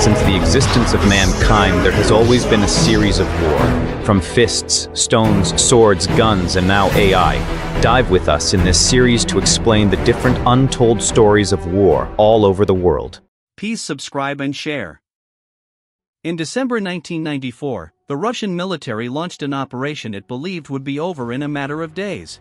Since the existence of mankind, there has always been a series of war. From fists, stones, swords, guns, and now AI. Dive with us in this series to explain the different untold stories of war all over the world. Please subscribe and share. In December 1994, the Russian military launched an operation it believed would be over in a matter of days.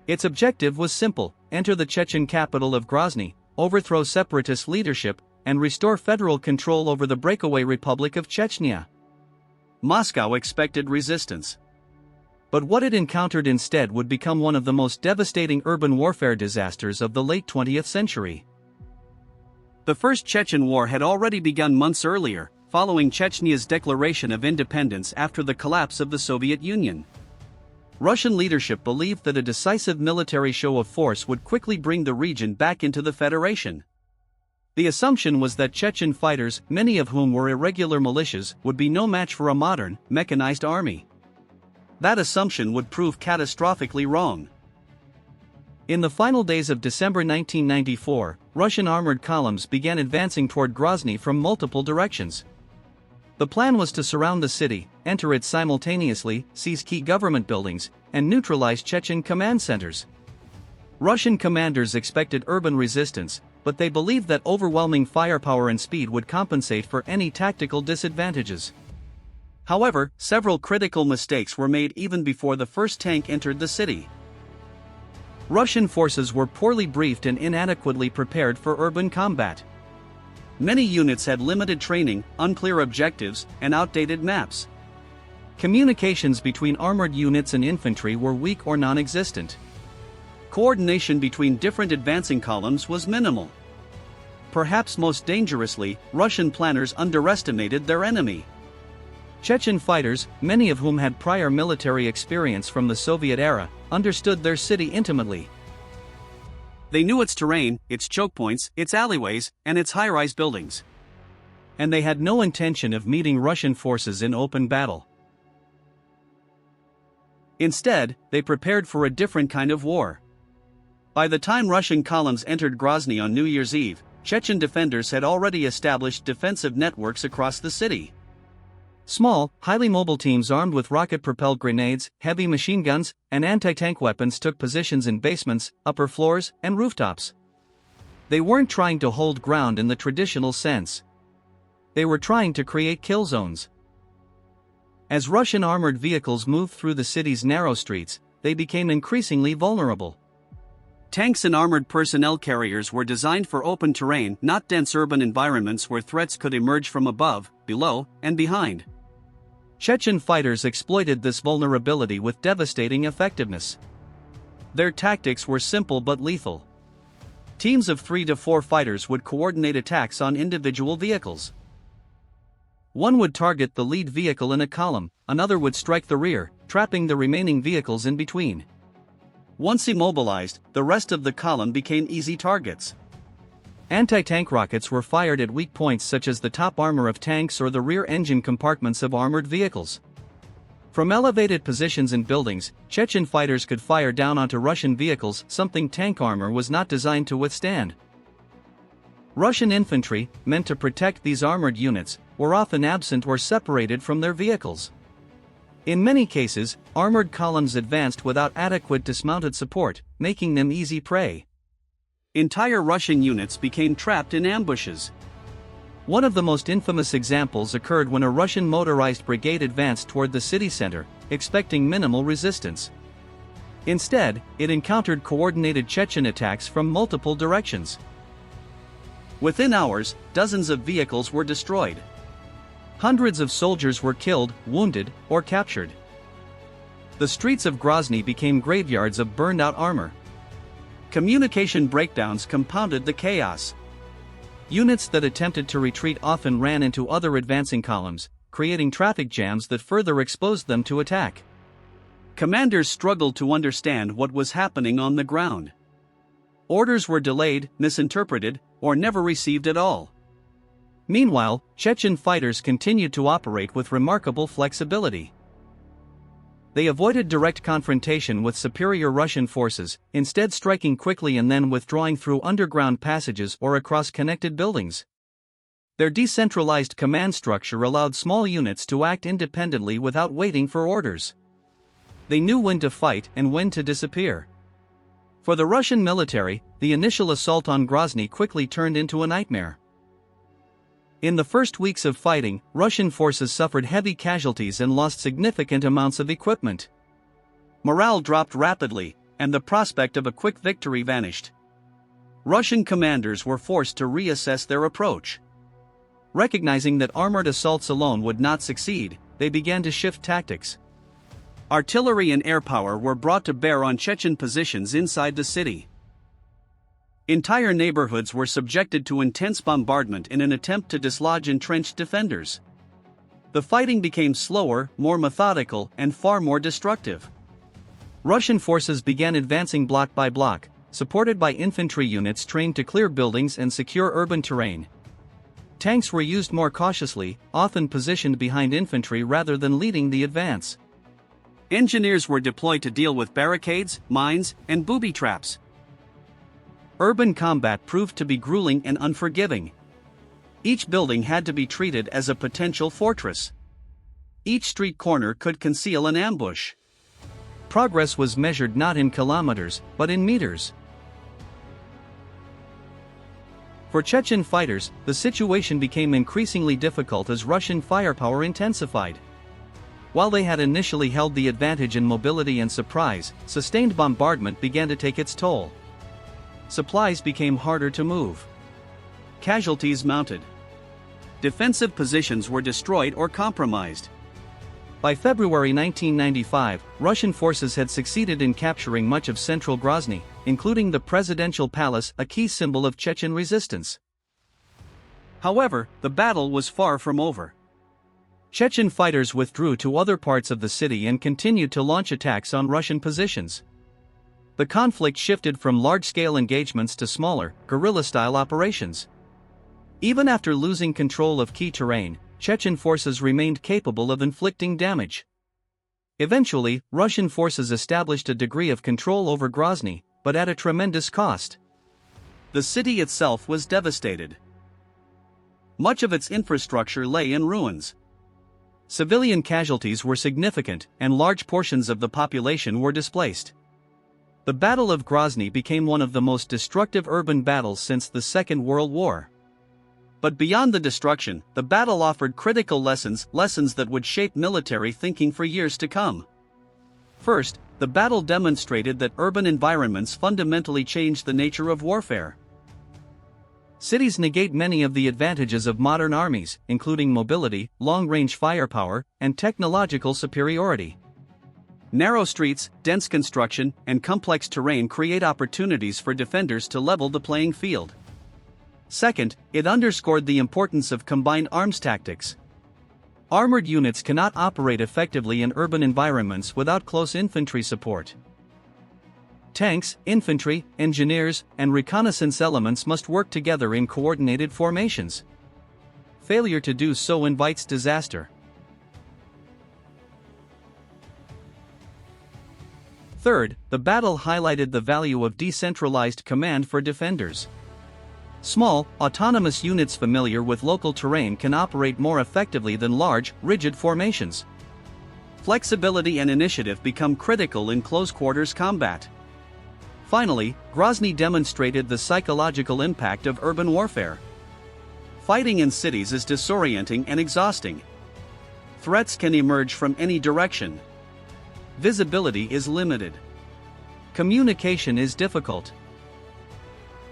Its objective was simple: enter the Chechen capital of Grozny, overthrow separatist leadership, and restore federal control over the breakaway Republic of Chechnya. Moscow expected resistance. But what it encountered instead would become one of the most devastating urban warfare disasters of the late 20th century. The First Chechen War had already begun months earlier, following Chechnya's declaration of independence after the collapse of the Soviet Union. Russian leadership believed that a decisive military show of force would quickly bring the region back into the Federation. The assumption was that Chechen fighters, many of whom were irregular militias, would be no match for a modern, mechanized army. That assumption would prove catastrophically wrong. In the final days of December 1994, Russian armored columns began advancing toward Grozny from multiple directions. The plan was to surround the city, enter it simultaneously, seize key government buildings, and neutralize Chechen command centers. Russian commanders expected urban resistance, but they believed that overwhelming firepower and speed would compensate for any tactical disadvantages. However, several critical mistakes were made even before the first tank entered the city. Russian forces were poorly briefed and inadequately prepared for urban combat. Many units had limited training, unclear objectives, and outdated maps. Communications between armored units and infantry were weak or non-existent. Coordination between different advancing columns was minimal. Perhaps most dangerously, Russian planners underestimated their enemy. Chechen fighters, many of whom had prior military experience from the Soviet era, understood their city intimately. They knew its terrain, its choke points, its alleyways, and its high-rise buildings. And they had no intention of meeting Russian forces in open battle. Instead, they prepared for a different kind of war. By the time Russian columns entered Grozny on New Year's Eve, Chechen defenders had already established defensive networks across the city. Small, highly mobile teams armed with rocket-propelled grenades, heavy machine guns, and anti-tank weapons took positions in basements, upper floors, and rooftops. They weren't trying to hold ground in the traditional sense. They were trying to create kill zones. As Russian armored vehicles moved through the city's narrow streets, they became increasingly vulnerable. Tanks and armored personnel carriers were designed for open terrain, not dense urban environments where threats could emerge from above, below, and behind. Chechen fighters exploited this vulnerability with devastating effectiveness. Their tactics were simple but lethal. Teams of 3 to 4 fighters would coordinate attacks on individual vehicles. One would target the lead vehicle in a column, another would strike the rear, trapping the remaining vehicles in between. Once immobilized, the rest of the column became easy targets. Anti-tank rockets were fired at weak points such as the top armor of tanks or the rear engine compartments of armored vehicles. From elevated positions in buildings, Chechen fighters could fire down onto Russian vehicles, something tank armor was not designed to withstand. Russian infantry, meant to protect these armored units, were often absent or separated from their vehicles. In many cases, armored columns advanced without adequate dismounted support, making them easy prey. Entire Russian units became trapped in ambushes. One of the most infamous examples occurred when a Russian motorized brigade advanced toward the city center, expecting minimal resistance. Instead, it encountered coordinated Chechen attacks from multiple directions. Within hours, dozens of vehicles were destroyed. Hundreds of soldiers were killed, wounded, or captured. The streets of Grozny became graveyards of burned-out armor. Communication breakdowns compounded the chaos. Units that attempted to retreat often ran into other advancing columns, creating traffic jams that further exposed them to attack. Commanders struggled to understand what was happening on the ground. Orders were delayed, misinterpreted, or never received at all. Meanwhile, Chechen fighters continued to operate with remarkable flexibility. They avoided direct confrontation with superior Russian forces, instead striking quickly and then withdrawing through underground passages or across connected buildings. Their decentralized command structure allowed small units to act independently without waiting for orders. They knew when to fight and when to disappear. For the Russian military, the initial assault on Grozny quickly turned into a nightmare. In the first weeks of fighting, Russian forces suffered heavy casualties and lost significant amounts of equipment. Morale dropped rapidly, and the prospect of a quick victory vanished. Russian commanders were forced to reassess their approach. Recognizing that armored assaults alone would not succeed, they began to shift tactics. Artillery and air power were brought to bear on Chechen positions inside the city. Entire neighborhoods were subjected to intense bombardment in an attempt to dislodge entrenched defenders. The fighting became slower, more methodical, and far more destructive. Russian forces began advancing block by block, supported by infantry units trained to clear buildings and secure urban terrain. Tanks were used more cautiously, often positioned behind infantry rather than leading the advance. Engineers were deployed to deal with barricades, mines, and booby traps. Urban combat proved to be grueling and unforgiving. Each building had to be treated as a potential fortress. Each street corner could conceal an ambush. Progress was measured not in kilometers, but in meters. For Chechen fighters, the situation became increasingly difficult as Russian firepower intensified. While they had initially held the advantage in mobility and surprise, sustained bombardment began to take its toll. Supplies became harder to move. Casualties mounted. Defensive positions were destroyed or compromised. By February 1995, Russian forces had succeeded in capturing much of central Grozny, including the presidential palace, a key symbol of Chechen resistance. However, the battle was far from over. Chechen fighters withdrew to other parts of the city and continued to launch attacks on Russian positions. The conflict shifted from large-scale engagements to smaller, guerrilla-style operations. Even after losing control of key terrain, Chechen forces remained capable of inflicting damage. Eventually, Russian forces established a degree of control over Grozny, but at a tremendous cost. The city itself was devastated. Much of its infrastructure lay in ruins. Civilian casualties were significant, and large portions of the population were displaced. The Battle of Grozny became one of the most destructive urban battles since the Second World War. But beyond the destruction, the battle offered critical lessons that would shape military thinking for years to come. First, the battle demonstrated that urban environments fundamentally change the nature of warfare. Cities negate many of the advantages of modern armies, including mobility, long-range firepower, and technological superiority. Narrow streets, dense construction, and complex terrain create opportunities for defenders to level the playing field. Second, it underscored the importance of combined arms tactics. Armored units cannot operate effectively in urban environments without close infantry support. Tanks, infantry, engineers, and reconnaissance elements must work together in coordinated formations. Failure to do so invites disaster. Third, the battle highlighted the value of decentralized command for defenders. Small, autonomous units familiar with local terrain can operate more effectively than large, rigid formations. Flexibility and initiative become critical in close-quarters combat. Finally, Grozny demonstrated the psychological impact of urban warfare. Fighting in cities is disorienting and exhausting. Threats can emerge from any direction. Visibility is limited. Communication is difficult.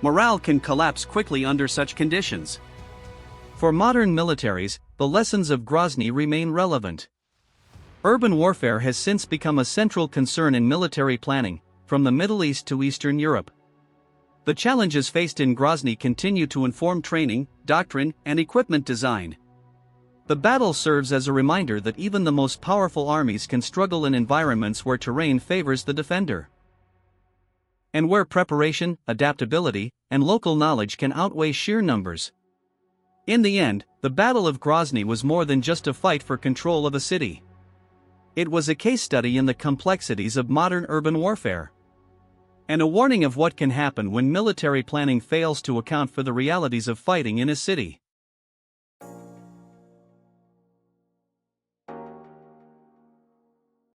Morale can collapse quickly under such conditions. For modern militaries, the lessons of Grozny remain relevant. Urban warfare has since become a central concern in military planning, from the Middle East to Eastern Europe. The challenges faced in Grozny continue to inform training, doctrine, and equipment design. The battle serves as a reminder that even the most powerful armies can struggle in environments where terrain favors the defender, and where preparation, adaptability, and local knowledge can outweigh sheer numbers. In the end, the Battle of Grozny was more than just a fight for control of a city. It was a case study in the complexities of modern urban warfare, and a warning of what can happen when military planning fails to account for the realities of fighting in a city.